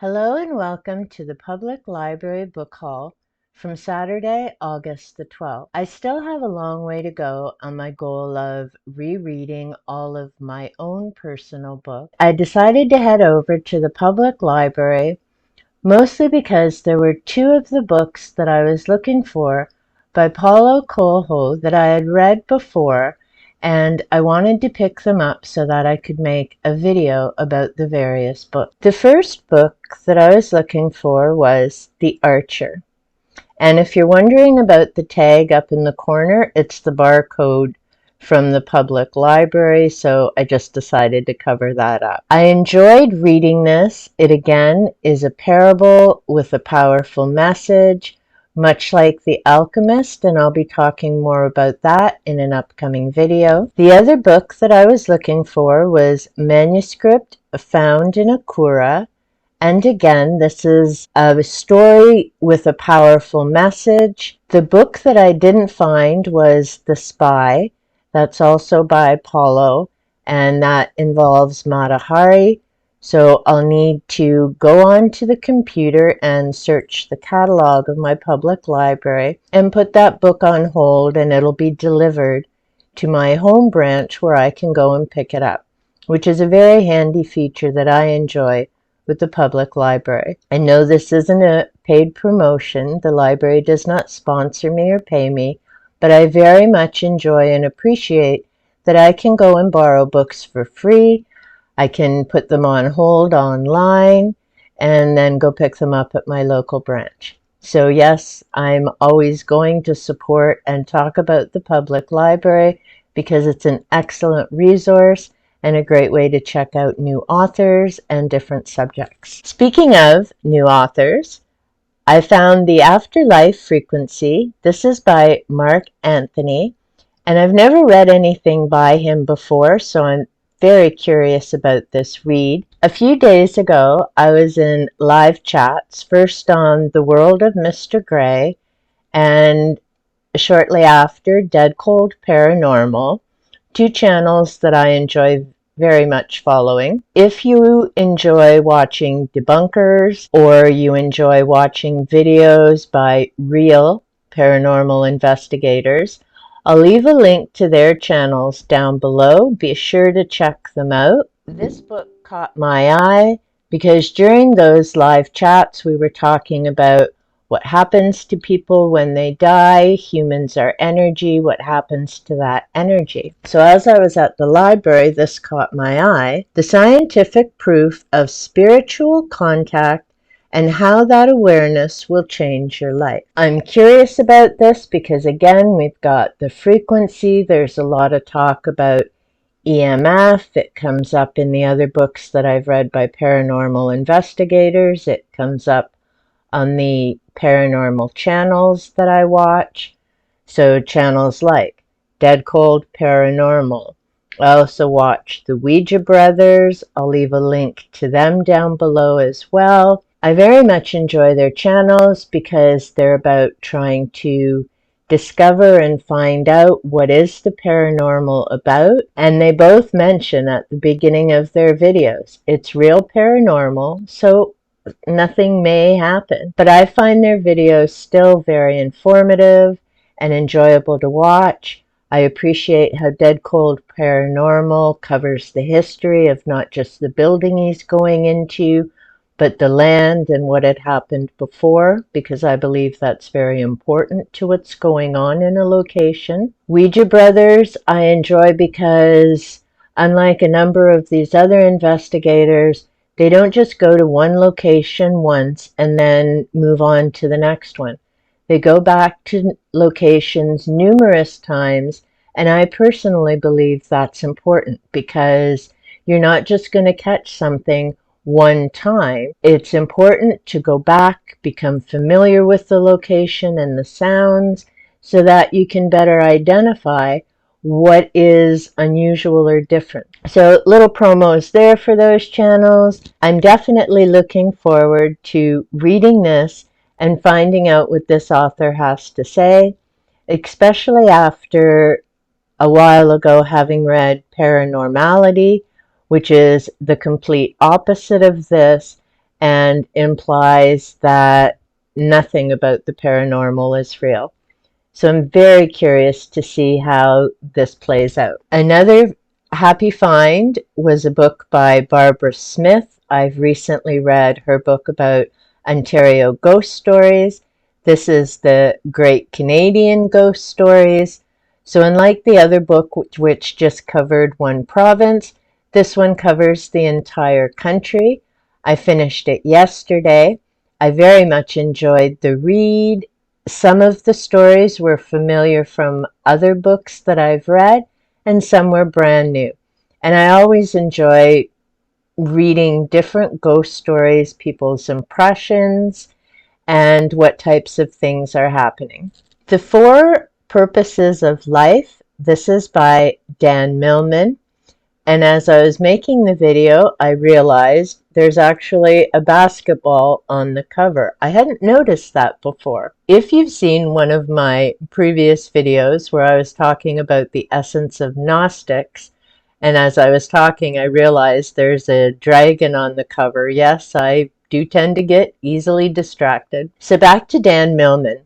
Hello and welcome to the Public Library Book Haul from Saturday, August the 12th. I still have a long way to go on my goal of rereading all of my own personal books. I decided to head over to the public library mostly because there were two of the books that I was looking for by Paulo Coelho that I had read before, and I wanted to pick them up so that I could make a video about the various books. The first book that I was looking for was The Archer. And if you're wondering about the tag up in the corner, it's the barcode from the public library, so I just decided to cover that up. I enjoyed reading this. It again is a parable with a powerful message, much like The Alchemist, and I'll be talking more about that in an upcoming video. The other book that I was looking for was Manuscript Found in a Kura. And again, this is a story with a powerful message. The book that I didn't find was The Spy. That's also by Paulo, and that involves Mata Hari. So I'll need to go on to the computer and search the catalog of my public library and put that book on hold, and it'll be delivered to my home branch where I can go and pick it up, which is a very handy feature that I enjoy with the public library. I know this isn't a paid promotion. The library does not sponsor me or pay me, but I very much enjoy and appreciate that I can go and borrow books for free. I can put them on hold online and then go pick them up at my local branch. So yes, I'm always going to support and talk about the public library because it's an excellent resource and a great way to check out new authors and different subjects. Speaking of new authors, I found The Afterlife Frequency. This is by Mark Anthony, and I've never read anything by him before, so I'm very curious about this read. A few days ago, I was in live chats, first on The World of Mr. Gray, and shortly after, Dead Cold Paranormal, two channels that I enjoy very much following. If you enjoy watching debunkers or you enjoy watching videos by real paranormal investigators, I'll leave a link to their channels down below. Be sure to check them out. This book caught my eye because during those live chats we were talking about what happens to people when they die. Humans are energy. What happens to that energy? So as I was at the library, this caught my eye. The scientific proof of spiritual contact and how that awareness will change your life. I'm curious about this because, again, we've got the frequency. There's a lot of talk about EMF. It comes up in the other books that I've read by paranormal investigators. It comes up on the paranormal channels that I watch. So channels like Dead Cold Paranormal. I also watch the Ouija Brothers. I'll leave a link to them down below as well. I very much enjoy their channels because they're about trying to discover and find out what is the paranormal about. And they both mention at the beginning of their videos, it's real paranormal, so nothing may happen. But I find their videos still very informative and enjoyable to watch. I appreciate how Dead Cold Paranormal covers the history of not just the building he's going into, but the land and what had happened before, because I believe that's very important to what's going on in a location. Ouija Brothers I enjoy because, unlike a number of these other investigators, they don't just go to one location once and then move on to the next one. They go back to locations numerous times, and I personally believe that's important because you're not just going to catch something one time. It's important to go back, become familiar with the location and the sounds so that you can better identify what is unusual or different. So little promos there for those channels. I'm definitely looking forward to reading this and finding out what this author has to say, especially after a while ago having read Paranormality, which is the complete opposite of this, and implies that nothing about the paranormal is real. So I'm very curious to see how this plays out. Another happy find was a book by Barbara Smith. I've recently read her book about Ontario ghost stories. This is the Great Canadian Ghost Stories. So unlike the other book, which just covered one province, this one covers the entire country. I finished it yesterday. I very much enjoyed the read. Some of the stories were familiar from other books that I've read, and some were brand new. And I always enjoy reading different ghost stories, people's impressions, and what types of things are happening. The Four Purposes of Life. This is by Dan Millman. And as I was making the video, I realized there's actually a basketball on the cover. I hadn't noticed that before. If you've seen one of my previous videos where I was talking about the essence of Gnostics, and as I was talking, I realized there's a dragon on the cover. Yes, I do tend to get easily distracted. So back to Dan Millman.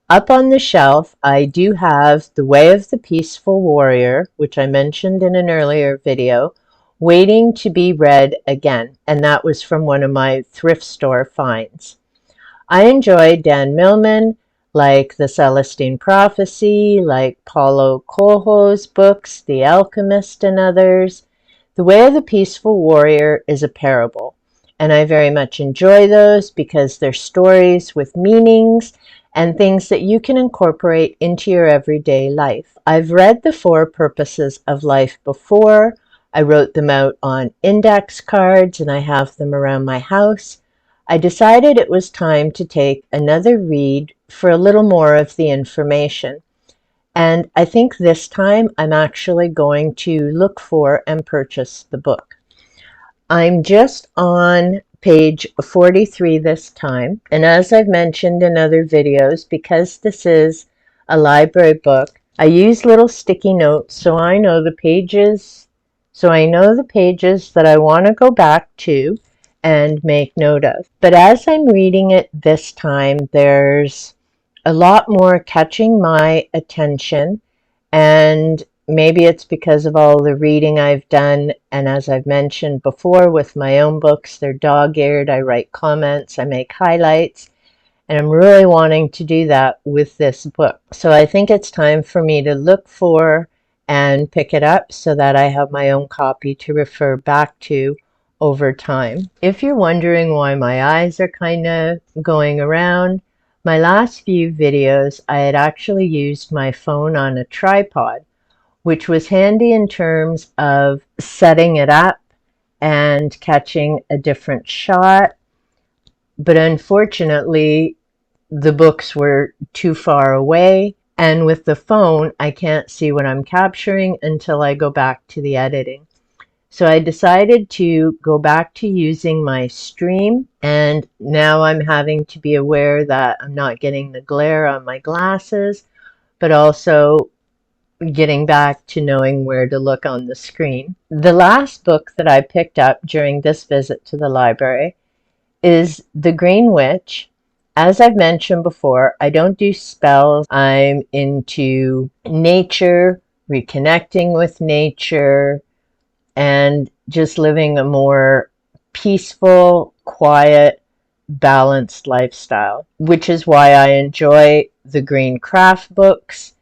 Up on the shelf, I do have The Way of the Peaceful Warrior, which I mentioned in an earlier video, waiting to be read again, and that was from one of my thrift store finds. I enjoy Dan Millman, like The Celestine Prophecy, like Paulo Coelho's books, The Alchemist, and others. The Way of the Peaceful Warrior is a parable, and I very much enjoy those because they're stories with meanings and things that you can incorporate into your everyday life. I've read The Four Purposes of Life before. I wrote them out on index cards and I have them around my house. I decided it was time to take another read for a little more of the information. And I think this time I'm actually going to look for and purchase the book. I'm just on page 43 this time, and as I've mentioned in other videos, because this is a library book, I use little sticky notes so I know the pages that I want to go back to and make note of. But as I'm reading it this time, there's a lot more catching my attention, and maybe it's because of all the reading I've done, and as I've mentioned before with my own books, they're dog-eared. I write comments, I make highlights, and I'm really wanting to do that with this book. So I think it's time for me to look for and pick it up so that I have my own copy to refer back to over time. If you're wondering why my eyes are kind of going around, my last few videos I had actually used my phone on a tripod, which was handy in terms of setting it up and catching a different shot. But unfortunately, the books were too far away, and with the phone, I can't see what I'm capturing until I go back to the editing. So I decided to go back to using my stream, and now I'm having to be aware that I'm not getting the glare on my glasses, but also getting back to knowing where to look on the screen. The last book that I picked up during this visit to the library is The Green Witch. As I've mentioned before, I don't do spells. I'm into nature, reconnecting with nature, and just living a more peaceful, quiet, balanced lifestyle, which is why I enjoy the green craft books.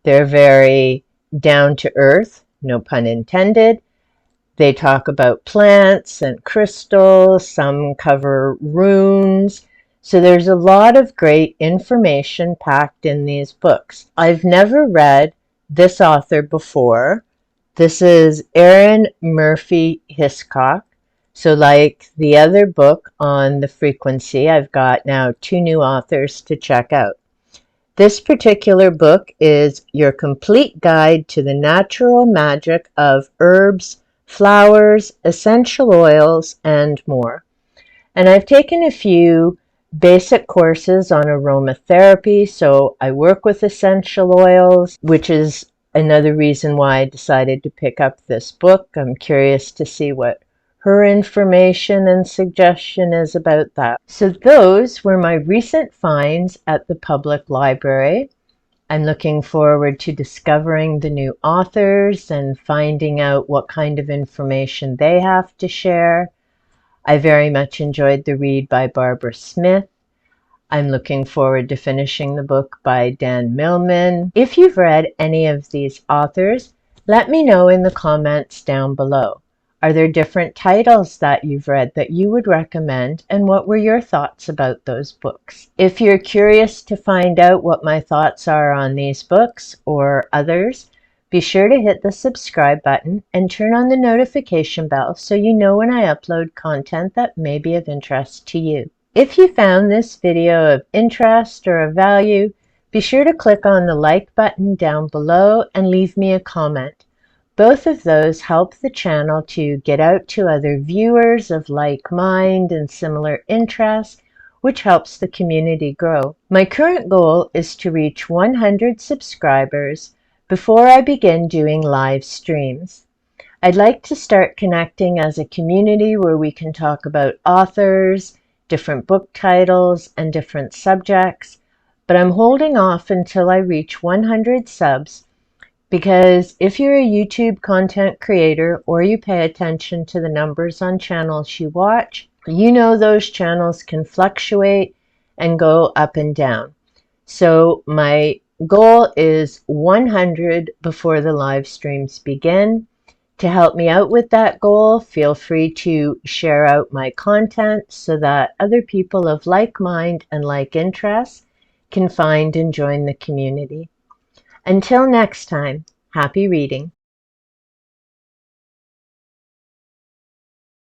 They're very down to earth, no pun intended. They talk about plants and crystals, some cover runes. So there's a lot of great information packed in these books. I've never read this author before. This is Erin Murphy Hiscock. So like the other book on the frequency, I've got now 2 new authors to check out. This particular book is Your Complete Guide to the Natural Magic of Herbs, Flowers, Essential Oils, and more. And I've taken a few basic courses on aromatherapy, so I work with essential oils, which is another reason why I decided to pick up this book. I'm curious to see what her information and suggestion is about that. So those were my recent finds at the public library. I'm looking forward to discovering the new authors and finding out what kind of information they have to share. I very much enjoyed the read by Barbara Smith. I'm looking forward to finishing the book by Dan Millman. If you've read any of these authors, let me know in the comments down below. Are there different titles that you've read that you would recommend, and what were your thoughts about those books? If you're curious to find out what my thoughts are on these books or others, be sure to hit the subscribe button and turn on the notification bell so you know when I upload content that may be of interest to you. If you found this video of interest or of value, be sure to click on the like button down below and leave me a comment. Both of those help the channel to get out to other viewers of like mind and similar interests, which helps the community grow. My current goal is to reach 100 subscribers before I begin doing live streams. I'd like to start connecting as a community where we can talk about authors, different book titles, and different subjects, but I'm holding off until I reach 100 subs because if you're a YouTube content creator or you pay attention to the numbers on channels you watch, you know those channels can fluctuate and go up and down. So my goal is 100 before the live streams begin. To help me out with that goal, feel free to share out my content so that other people of like mind and like interests can find and join the community. Until next time, happy reading.